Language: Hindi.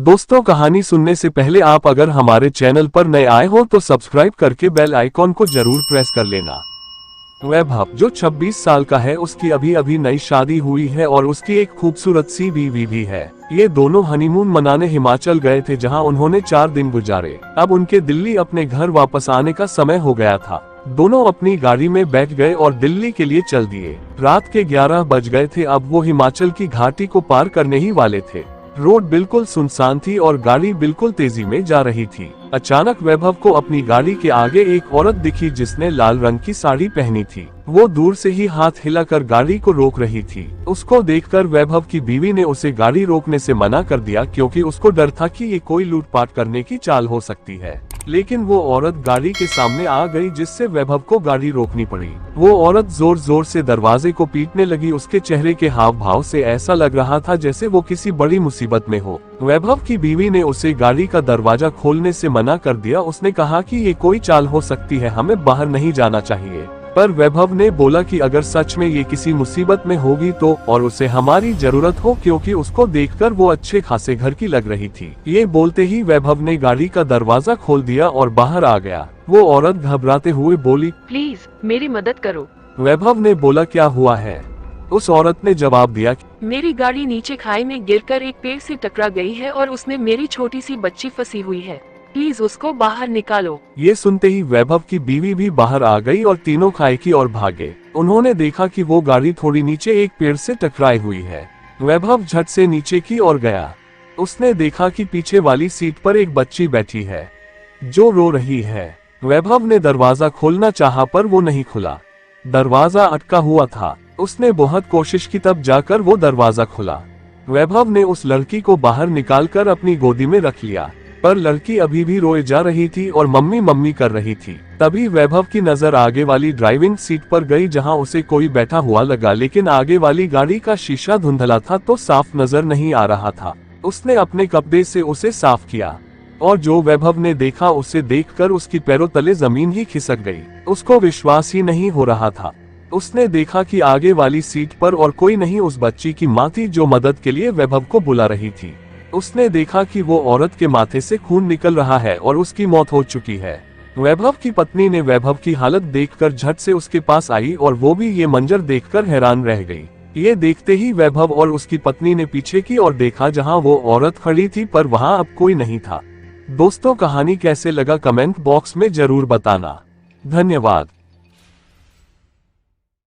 दोस्तों, कहानी सुनने से पहले आप अगर हमारे चैनल पर नए आए हो तो सब्सक्राइब करके बेल आइकॉन को जरूर प्रेस कर लेना। वैभव जो 26 साल का है, उसकी अभी अभी नई शादी हुई है और उसकी एक खूबसूरत सी बीवी भी है। ये दोनों हनीमून मनाने हिमाचल गए थे, जहां उन्होंने 4 दिन गुजारे। अब उनके दिल्ली अपने घर वापस आने का समय हो गया था। दोनों अपनी गाड़ी में बैठ गए और दिल्ली के लिए चल दिए। रात के 11 बज गए थे। अब वो हिमाचल की घाटी को पार करने ही वाले थे। रोड बिल्कुल सुनसान थी और गाड़ी बिल्कुल तेजी में जा रही थी। अचानक वैभव को अपनी गाड़ी के आगे एक औरत दिखी जिसने लाल रंग की साड़ी पहनी थी। वो दूर से ही हाथ हिलाकर गाड़ी को रोक रही थी। उसको देखकर वैभव की बीवी ने उसे गाड़ी रोकने से मना कर दिया, क्योंकि उसको डर था कि ये कोई लूटपाट करने की चाल हो सकती है। लेकिन वो औरत गाड़ी के सामने आ गई, जिससे वैभव को गाड़ी रोकनी पड़ी। वो औरत जोर जोर से दरवाजे को पीटने लगी। उसके चेहरे के हाव भाव से ऐसा लग रहा था जैसे वो किसी बड़ी मुसीबत में हो। वैभव की बीवी ने उसे गाड़ी का दरवाजा खोलने से मना कर दिया। उसने कहा कि ये कोई चाल हो सकती है, हमें बाहर नहीं जाना चाहिए। पर वैभव ने बोला कि अगर सच में ये किसी मुसीबत में होगी तो, और उसे हमारी जरूरत हो, क्योंकि उसको देखकर वो अच्छे खासे घर की लग रही थी। ये बोलते ही वैभव ने गाड़ी का दरवाजा खोल दिया और बाहर आ गया। वो औरत घबराते हुए बोली, प्लीज मेरी मदद करो। वैभव ने बोला, क्या हुआ है? उस औरत ने जवाब दिया, मेरी गाड़ी नीचे खाई में गिरकर एक पेड़ से टकरा गई है और उसमें मेरी छोटी सी बच्ची फंसी हुई है। प्लीज उसको बाहर निकालो। ये सुनते ही वैभव की बीवी भी बाहर आ गई और तीनों खाई की ओर भागे। उन्होंने देखा कि वो गाड़ी थोड़ी नीचे एक पेड़ से टकराई हुई है। वैभव झट से नीचे की ओर गया। उसने देखा कि पीछे वाली सीट पर एक बच्ची बैठी है जो रो रही है। वैभव ने दरवाजा खोलना चाहा पर वो नहीं खुला। दरवाजा अटका हुआ था। उसने बहुत कोशिश की, तब जाकर वो दरवाजा खुला। वैभव ने उस लड़की को बाहर निकालकर अपनी गोदी में रख लिया, पर लड़की अभी भी रोए जा रही थी और मम्मी मम्मी कर रही थी। तभी वैभव की नजर आगे वाली ड्राइविंग सीट पर गई, जहां उसे कोई बैठा हुआ लगा, लेकिन आगे वाली गाड़ी का शीशा धुंधला था तो साफ नजर नहीं आ रहा था। उसने अपने कपड़े से उसे साफ किया और जो वैभव ने देखा उसे देखकर उसकी पैरों तले जमीन ही खिसक गई। उसको विश्वास ही नहीं हो रहा था। उसने देखा कि आगे वाली सीट पर और कोई नहीं, उस बच्ची की माँ थी जो मदद के लिए वैभव को बुला रही थी। उसने देखा कि वो औरत के माथे से खून निकल रहा है और उसकी मौत हो चुकी है। वैभव की पत्नी ने वैभव की हालत देखकर झट से उसके पास आई और वो भी ये मंजर देखकर हैरान रह गई। ये देखते ही वैभव और उसकी पत्नी ने पीछे की ओर देखा, जहां वो औरत खड़ी थी, पर वहां अब कोई नहीं था। दोस्तों, कहानी कैसे लगा कमेंट बॉक्स में जरूर बताना। धन्यवाद।